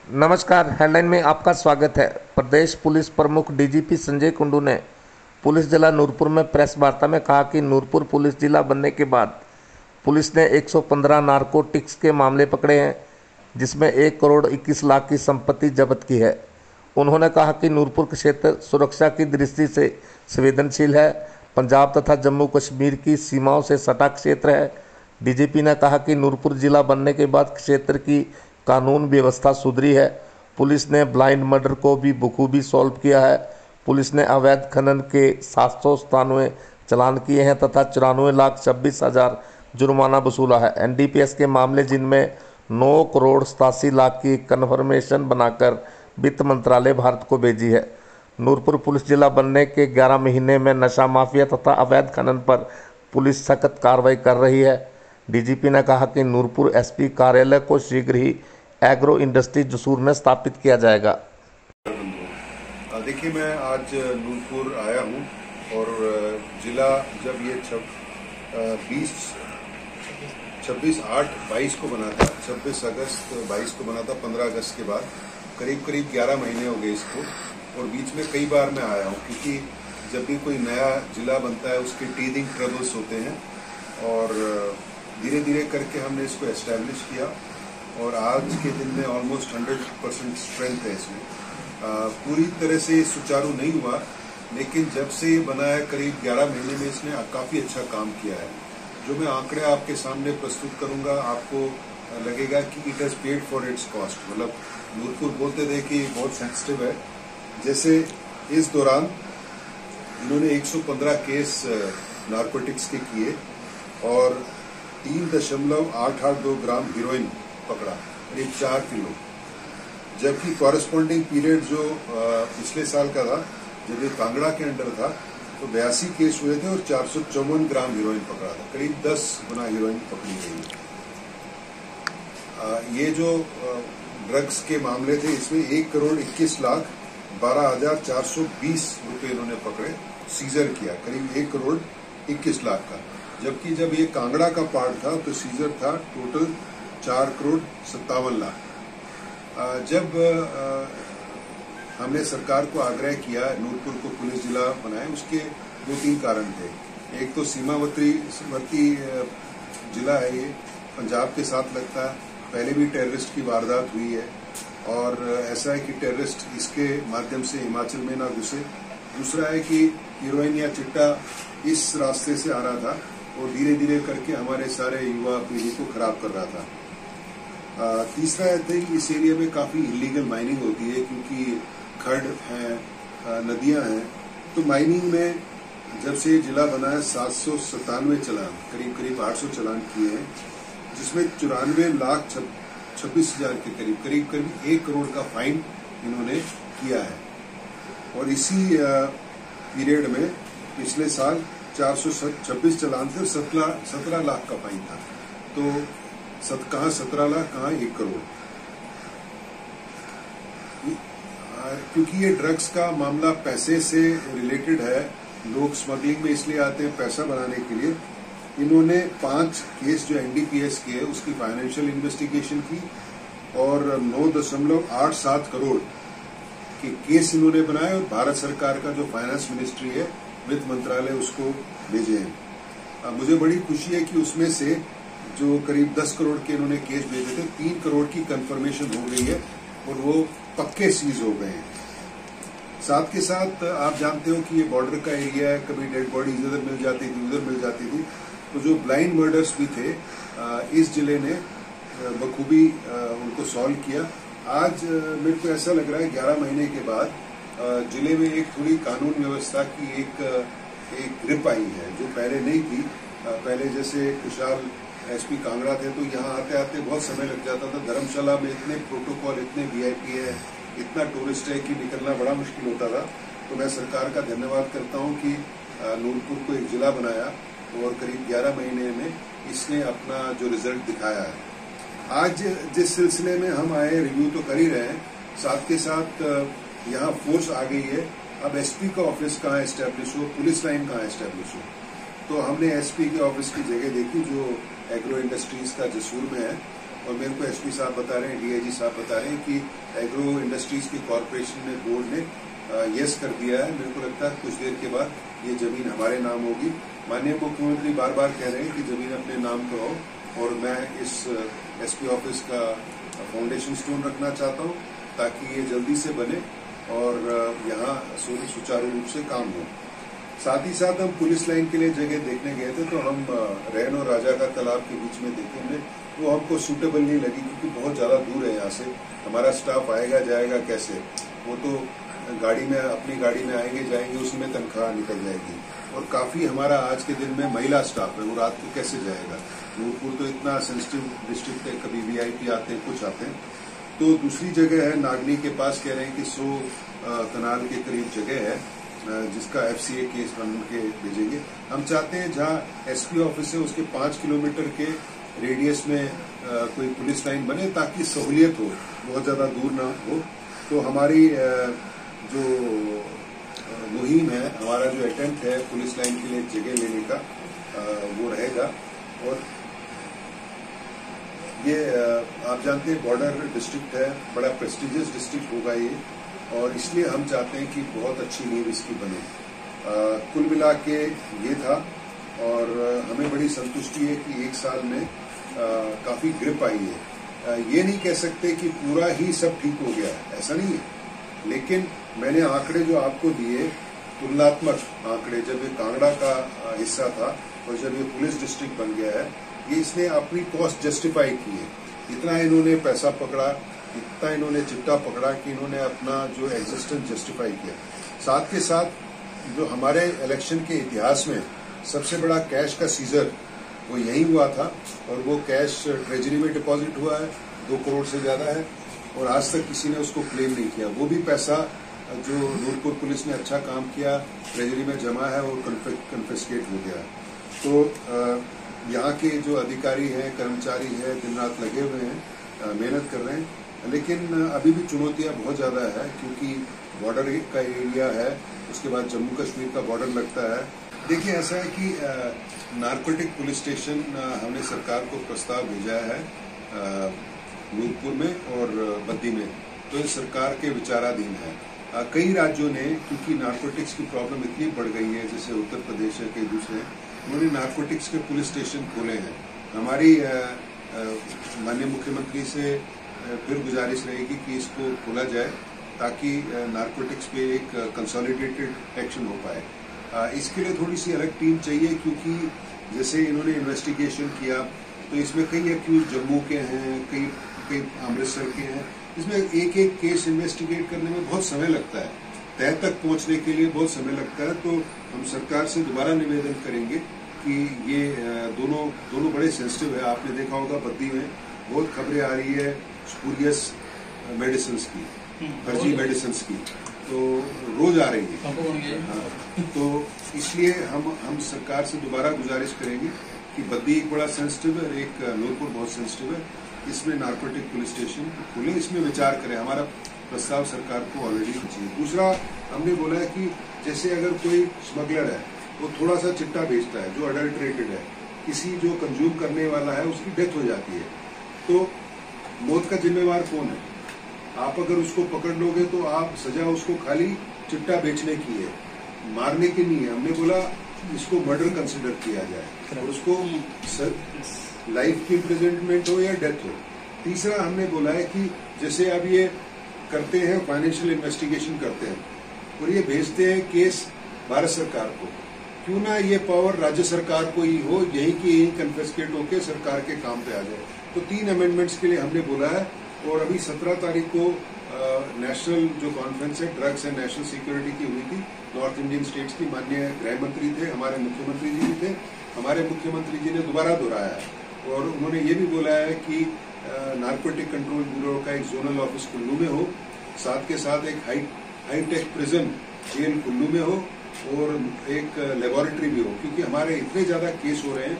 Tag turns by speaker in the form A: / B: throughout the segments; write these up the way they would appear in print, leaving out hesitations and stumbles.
A: नमस्कार। हेडलाइन में आपका स्वागत है। प्रदेश पुलिस प्रमुख डीजीपी संजय कुंडू ने पुलिस जिला नूरपुर में प्रेस वार्ता में कहा कि नूरपुर पुलिस जिला बनने के बाद पुलिस ने 115 नारकोटिक्स के मामले पकड़े हैं, जिसमें 1 करोड़ 21 लाख की संपत्ति जब्त की है। उन्होंने कहा कि नूरपुर क्षेत्र सुरक्षा की दृष्टि से संवेदनशील है, पंजाब तथा जम्मू कश्मीर की सीमाओं से सटा क्षेत्र है। डीजीपी ने कहा कि नूरपुर जिला बनने के बाद क्षेत्र की कानून व्यवस्था सुधरी है। पुलिस ने ब्लाइंड मर्डर को भी बखूबी सॉल्व किया है। पुलिस ने अवैध खनन के 797 चालान किए हैं तथा 94,26,000 जुर्माना वसूला है। एनडीपीएस के मामले जिनमें 9 करोड़ 87 लाख की कन्फर्मेशन बनाकर वित्त मंत्रालय भारत को भेजी है। नूरपुर पुलिस जिला बनने के 11 महीने में नशा माफिया तथा अवैध खनन पर पुलिस सख्त कार्रवाई कर रही है। डीजीपी ने कहा कि नूरपुर एसपी कार्यालय को शीघ्र ही एग्रो इंडस्ट्री जसूर में स्थापित किया जाएगा।
B: देखिए, मैं आज नूरपुर आया हूं और जिला जब ये 26/8/22 को बना था, 26 अगस्त 22 को बना था, 15 अगस्त के बाद करीब 11 महीने हो गए इसको। और बीच में कई बार मैं आया हूं, क्योंकि जब भी कोई नया जिला बनता है उसके टीदिंग ट्रबल्स होते हैं और धीरे धीरे करके हमने इसको एस्टैब्लिश किया और आज के दिन में ऑलमोस्ट 100% स्ट्रेंथ है इसमें। पूरी तरह से सुचारू नहीं हुआ, लेकिन जब से ये बना है करीब 11 महीने में इसने काफी अच्छा काम किया है। जो मैं आंकड़े आपके सामने प्रस्तुत करूंगा, आपको लगेगा कि it has paid for its cost. मतलब नूरपुर बोलते थे कि बहुत सेंसिटिव है। जैसे इस दौरान इन्होंने 115 केस नारकोटिक्स के किए और 3.882 ग्राम हीरोइन पकड़ा, करीब 4 किलो। जबकि कॉरेस्पॉन्डिंग पीरियड जो पिछले साल का था, जब ये कांगड़ा के अंडर था, तो 82 केस हुए थे और 454 ग्राम हीरोइन पकड़ा था, करीब 10 गुना हीरोइन पकड़ी गई है। ये जो ड्रग्स के मामले थे, इसमें 1 करोड़ 21 लाख 12,420 रुपए इन्होंने पकड़े, सीजर किया करीब 1 करोड़ 21 लाख का। जबकि जब ये कांगड़ा का पार्ट था तो सीजर था टोटल 4 करोड़ 57 लाख। जब हमने सरकार को आग्रह किया नूरपुर को पुलिस जिला बनाए, उसके 2-3 कारण थे। एक तो सीमावर्ती जिला है, ये पंजाब के साथ लगता है, पहले भी टेररिस्ट की वारदात हुई है और ऐसा है कि टेररिस्ट इसके माध्यम से हिमाचल में ना घुसे। दूसरा है कि हीरोइन या चिट्टा इस रास्ते से आ रहा था और धीरे धीरे करके हमारे सारे युवा पीढ़ी को खराब कर रहा था। तीसरा है कि इस एरिया में काफी इलीगल माइनिंग होती है, क्योंकि खड्ड हैं, नदियां हैं। तो माइनिंग में जब से ये जिला बना है 797 चालान, करीब 800 चालान किए हैं, जिसमें 94,26,000 के करीब 1 करोड़ का फाइन इन्होंने किया है। और इसी पीरियड में पिछले साल 426 चालान थे, 17 लाख का फाइन था। तो कहाँ 17 लाख, कहाँ 1 करोड़। क्योंकि ये ड्रग्स का मामला पैसे से रिलेटेड है, लोग स्मगलिंग में इसलिए आते हैं पैसा बनाने के लिए। इन्होंने 5 केस जो एनडीपीएस के है उसकी फाइनेंशियल इन्वेस्टिगेशन की और 9.87 करोड़ के केस इन्होंने बनाए और भारत सरकार का जो फाइनेंस मिनिस्ट्री है, वित्त मंत्रालय, उसको भेजे हैं। मुझे बड़ी खुशी है कि उसमें से जो करीब 10 करोड़ के इन्होंने केस भेजे थे, 3 करोड़ की कंफर्मेशन हो गई है और वो पक्के सीज हो गए हैं। साथ के साथ आप जानते हो कि ये बॉर्डर का एरिया है, कभी डेड बॉडीज इधर मिल जाती थी, उधर मिल जाती थी। तो जो ब्लाइंड मर्डर्स भी थे, इस जिले ने बखूबी उनको सॉल्व किया। आज मेरे को ऐसा लग रहा है 11 महीने के बाद जिले में एक थोड़ी कानून व्यवस्था की एक ग्रिप आई है, जो पहले नहीं थी। पहले जैसे कुशाल एसपी कांगड़ा थे तो यहाँ आते आते बहुत समय लग जाता था। धर्मशाला में इतने प्रोटोकॉल, इतने वीआईपी है, इतना टूरिस्ट है कि निकलना बड़ा मुश्किल होता था। तो मैं सरकार का धन्यवाद करता हूँ कि नूरपुर को एक जिला बनाया और करीब 11 महीने में इसने अपना जो रिजल्ट दिखाया है। आज जिस सिलसिले में हम आए, रिव्यू तो कर ही रहे हैं, साथ के साथ यहाँ फोर्स आ गई है। अब एसपी का ऑफिस कहाँ एस्टेब्लिश हो, पुलिस लाइन कहाँ एस्टेब्लिश हो। तो हमने एसपी के ऑफिस की जगह देखी जो एग्रो इंडस्ट्रीज का जसूर में है, और मेरे को एसपी साहब बता रहे हैं, डीआईजी साहब बता रहे हैं कि एग्रो इंडस्ट्रीज की कॉरपोरेशन ने, बोर्ड ने यस कर दिया है। मेरे को लगता है कुछ देर के बाद ये जमीन हमारे नाम होगी। माननीय मुख्यमंत्री बार बार कह रहे हैं कि जमीन अपने नाम करो, और मैं इस एसपी ऑफिस का फाउंडेशन स्टोन रखना चाहता हूँ ताकि ये जल्दी से बने और यहाँ सुचारू रूप से काम हो। साथ ही साथ हम पुलिस लाइन के लिए जगह देखने गए थे, तो हम रैन और राजा का तालाब के बीच में देखे हमने, वो हमको सूटेबल नहीं लगी क्योंकि बहुत ज्यादा दूर है यहाँ से। हमारा स्टाफ आएगा जाएगा कैसे, वो तो गाड़ी में, अपनी गाड़ी में आएंगे जाएंगे, उसी में तनख्वाह निकल जाएगी। और काफी हमारा आज के दिन में महिला स्टाफ है, वो रात को कैसे जाएगा। नूरपुर तो इतना सेंसिटिव डिस्ट्रिक्ट है, कभी वीआईपी आते हैं, कुछ आते हैं। तो दूसरी जगह है नागनी के पास, कह रहे हैं कि 100 कनाल के करीब जगह है जिसका एफसीए केस बन के भेजेंगे। हम चाहते हैं जहां एसपी ऑफिस है उसके 5 किलोमीटर के रेडियस में कोई पुलिस लाइन बने ताकि सहूलियत हो, बहुत ज्यादा दूर ना हो। तो हमारी जो मुहिम है, हमारा जो अटेम्प्ट है पुलिस लाइन के लिए जगह लेने का, वो रहेगा। और ये आप जानते हैं बॉर्डर डिस्ट्रिक्ट है, बड़ा प्रेस्टिजियस डिस्ट्रिक्ट होगा ये, और इसलिए हम चाहते हैं कि बहुत अच्छी नींव इसकी बने। कुल मिला के ये था, और हमें बड़ी संतुष्टि है कि 1 साल में काफी ग्रिप आई है। ये नहीं कह सकते कि पूरा ही सब ठीक हो गया, ऐसा नहीं है, लेकिन मैंने आंकड़े जो आपको दिए, तुलनात्मक आंकड़े, जब ये कांगड़ा का हिस्सा था और जब ये पुलिस डिस्ट्रिक्ट बन गया है, ये इसने अपनी कॉस्ट जस्टिफाई की है। इतना इन्होंने पैसा पकड़ा, इतना इन्होंने चिट्टा पकड़ा कि इन्होंने अपना जो एग्जिस्टेंस जस्टिफाई किया। साथ के साथ जो हमारे इलेक्शन के इतिहास में सबसे बड़ा कैश का सीजर वो यही हुआ था, और वो कैश ट्रेजरी में डिपॉजिट हुआ है, 2 करोड़ से ज्यादा है, और आज तक किसी ने उसको क्लेम नहीं किया। वो भी पैसा जो नूरपुर पुलिस ने अच्छा काम किया, ट्रेजरी में जमा है और कन्फिस्केट हो गया। तो यहाँ के जो अधिकारी हैं, कर्मचारी हैं, दिन रात लगे हुए हैं, मेहनत कर रहे हैं, लेकिन अभी भी चुनौतियां बहुत ज्यादा है क्योंकि बॉर्डर का एरिया है, उसके बाद जम्मू कश्मीर का बॉर्डर लगता है। देखिए, ऐसा है कि नारकोटिक पुलिस स्टेशन हमने सरकार को प्रस्ताव भेजा है नूरपुर में और बद्दी में, तो ये सरकार के विचाराधीन है। कई राज्यों ने, क्योंकि नारकोटिक्स की प्रॉब्लम इतनी बढ़ गई है, जैसे उत्तर प्रदेश है, कई दूसरे, उन्होंने नारकोटिक्स के पुलिस स्टेशन खोले हैं। हमारी माननीय मुख्यमंत्री से फिर गुजारिश रहेगी कि इसको खोला जाए ताकि नारकोटिक्स पे एक कंसोलिडेटेड एक्शन हो पाए। इसके लिए थोड़ी सी अलग टीम चाहिए, क्योंकि जैसे इन्होंने इन्वेस्टिगेशन किया तो इसमें कई एक्यूज जम्मू के हैं, कई अमृतसर के हैं। इसमें एक एक केस इन्वेस्टिगेट करने में बहुत समय लगता है, तय तक पहुंचने के लिए बहुत समय लगता है। तो हम सरकार से दोबारा निवेदन करेंगे कि ये दोनों बड़े सेंसिटिव है। आपने देखा होगा बद्दी में बहुत खबरें आ रही है स्पूरियस मेडिसिन की, फर्जी मेडिसिन की, तो रोज आ रही है। हाँ, तो इसलिए हम सरकार से दोबारा गुजारिश करेंगे कि बद्दी एक बड़ा सेंसिटिव है और एक नूरपुर बहुत सेंसिटिव है, इसमें नारकोटिक पुलिस स्टेशन खोले, इसमें विचार करें। हमारा प्रस्ताव सरकार को ऑलरेडी चाहिए। दूसरा, हमने बोला है कि जैसे अगर कोई स्मगलर है, वो थोड़ा सा चिट्टा बेचता है जो अडल्ट्रेटेड है, किसी जो कंज्यूम करने वाला है उसकी डेथ हो जाती है, तो मौत का जिम्मेवार कौन है? आप अगर उसको पकड़ लोगे तो आप सजा उसको खाली चिट्टा बेचने की है, मारने की नहीं है। हमने बोला इसको मर्डर कंसिडर किया जाए और उसको लाइफ की इम्प्रिजनमेंट हो या डेथ हो। तीसरा, हमने बोला है कि जैसे अब ये करते हैं, फाइनेंशियल इन्वेस्टिगेशन करते हैं और ये भेजते हैं केस भारत सरकार को, क्यों ना ये पावर राज्य सरकार को ही हो, यही कि यही कन्फिस्केट होके सरकार के काम पे आ जाए। तो 3 अमेंडमेंट्स के लिए हमने बोला है। और अभी 17 तारीख को नेशनल जो कॉन्फ्रेंस है ड्रग्स एंड नेशनल सिक्योरिटी की हुई थी, नॉर्थ इंडियन स्टेट्स की। माननीय गृह मंत्री थे, हमारे मुख्यमंत्री जी भी थे। हमारे मुख्यमंत्री जी ने दोबारा दोहराया और उन्होंने ये भी बोला है कि नारकोटिक कंट्रोल ब्यूरो का एक जोनल ऑफिस कुल्लू में हो, साथ के साथ एक हाईटेक प्रिजन जेल कुल्लू में हो और एक लेबोरेटरी भी हो, क्योंकि हमारे इतने ज्यादा केस हो रहे हैं।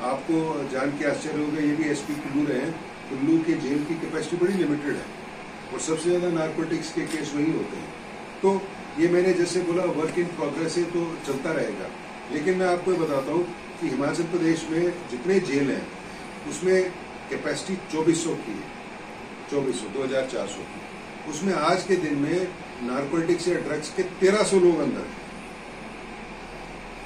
B: आपको जान के आश्चर्य होगा, ये भी एसपी कुल्लू रहे हैं, कुल्लू के जेल की कैपेसिटी बड़ी लिमिटेड है और सबसे ज्यादा नारकोटिक्स के केस वही होते हैं। तो ये मैंने जैसे बोला वर्क इन प्रोग्रेस है, तो चलता रहेगा। लेकिन मैं आपको बताता हूँ कि हिमाचल प्रदेश में जितने जेल हैं उसमें कैपेसिटी 2400 की है, 2400 की। उसमें आज के दिन में नारकोटिक्स या ड्रग्स के 1300 लोग अंदर हैं।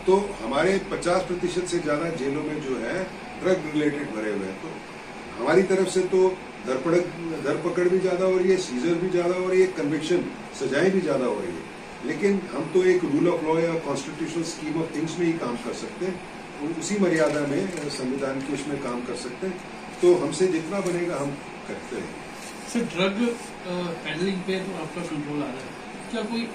B: तो हमारे 50% से ज्यादा जेलों में जो है ड्रग रिलेटेड भरे हुए हैं। तो हमारी तरफ से तो धरपकड़ भी ज्यादा हो रही है, सीजर भी ज्यादा हो रही है, कन्विक्शन सजाएं भी ज्यादा हो रही है। लेकिन हम तो एक रूल ऑफ लॉ या कॉन्स्टिट्यूशनल स्कीम ऑफ थिंग्स में ही काम कर सकते हैं, उसी मर्यादा में संविधान के उसमें काम कर सकते हैं। तो हमसे जितना बनेगा हम करते हैं।
C: सर, ड्रग पैडलिंग पे तो आपका कंट्रोल आ रहा है, क्या कोई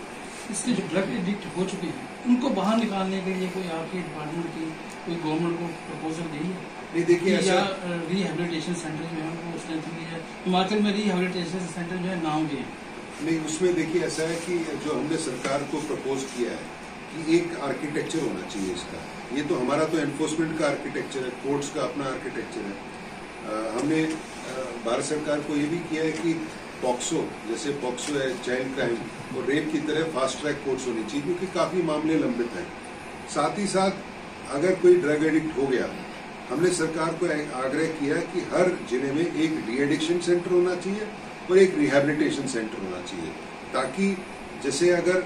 C: इसके जो ड्रग एडिक्ट हो चुके हैं उनको बाहर निकालने के लिए कोई आपके डिपार्टमेंट की कोई गवर्नमेंट को प्रपोजल दी है?
B: नहीं, देखिए
C: या
B: ऐसा
C: रिहेबिलिटेशन सेंटर जो है उनको स्ट्रेंथन किया है? हिमाचल में रिहेबिलिटेशन सेंटर जो है नाम भी है।
B: नहीं, उसमें देखिए ऐसा है कि जो हमने सरकार को प्रपोज किया है कि एक आर्किटेक्चर होना चाहिए इसका। ये तो हमारा तो एनफोर्समेंट का आर्किटेक्चर है, कोर्ट्स का अपना आर्किटेक्चर है। हमने भारत सरकार को ये भी किया है कि पॉक्सो, जैसे पॉक्सो है चाइल्ड क्राइम और रेप की तरह फास्ट ट्रैक कोर्ट्स होनी चाहिए, क्योंकि काफी मामले लंबित हैं। साथ ही साथ अगर कोई ड्रग एडिक्ट हो गया, हमने सरकार को आग्रह किया कि हर जिले में एक डी एडिक्शन सेंटर होना चाहिए और एक रिहेबिलिटेशन सेंटर होना चाहिए, ताकि जैसे अगर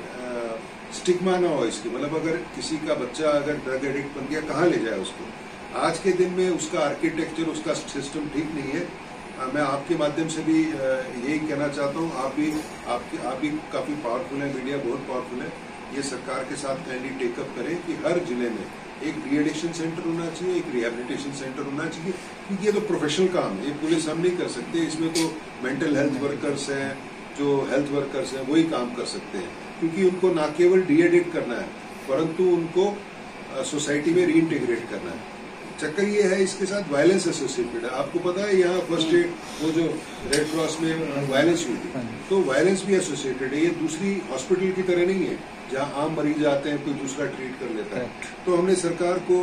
B: स्टिग्मा ना हो इसकी, मतलब अगर किसी का बच्चा अगर ड्रग एडिक्ट बन गया, कहाँ ले जाए उसको। आज के दिन में उसका आर्किटेक्चर, उसका सिस्टम ठीक नहीं है। मैं आपके माध्यम से भी यही कहना चाहता हूँ, आप भी काफी पावरफुल है, मीडिया बहुत पावरफुल है, ये सरकार के साथ काइंडली टेकअप करें कि हर जिले में एक डी एडिक्शन सेंटर होना चाहिए, एक रिहेबिलिटेशन सेंटर होना चाहिए, क्योंकि ये तो प्रोफेशनल काम है, ये पुलिस हम नहीं कर सकते। इसमें तो मेंटल हेल्थ वर्कर्स हैं, जो हेल्थ वर्कर्स हैं, वही काम कर सकते हैं, क्योंकि उनको ना केवल डी एडिक्ट करना है, परंतु उनको सोसाइटी में रीइंटीग्रेट करना है। चक्कर ये है, इसके साथ वायलेंस एसोसिएटेड है। आपको पता है यहाँ फर्स्ट एड, वो जो रेड क्रॉस में वायलेंस हुई थी, तो वायलेंस भी एसोसिएटेड है। ये दूसरी हॉस्पिटल की तरह नहीं है जहाँ आम मरीज आते हैं, कोई दूसरा ट्रीट कर लेता है। तो हमने सरकार को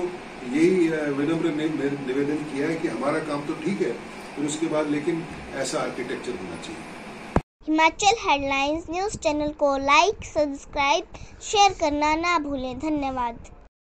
B: यही विनम्र निवेदन किया है कि हमारा काम तो ठीक है, फिर उसके बाद लेकिन ऐसा आर्किटेक्चर होना चाहिए।
D: हिमाचल हेडलाइंस न्यूज चैनल को लाइक, सब्सक्राइब, शेयर करना ना भूलें। धन्यवाद।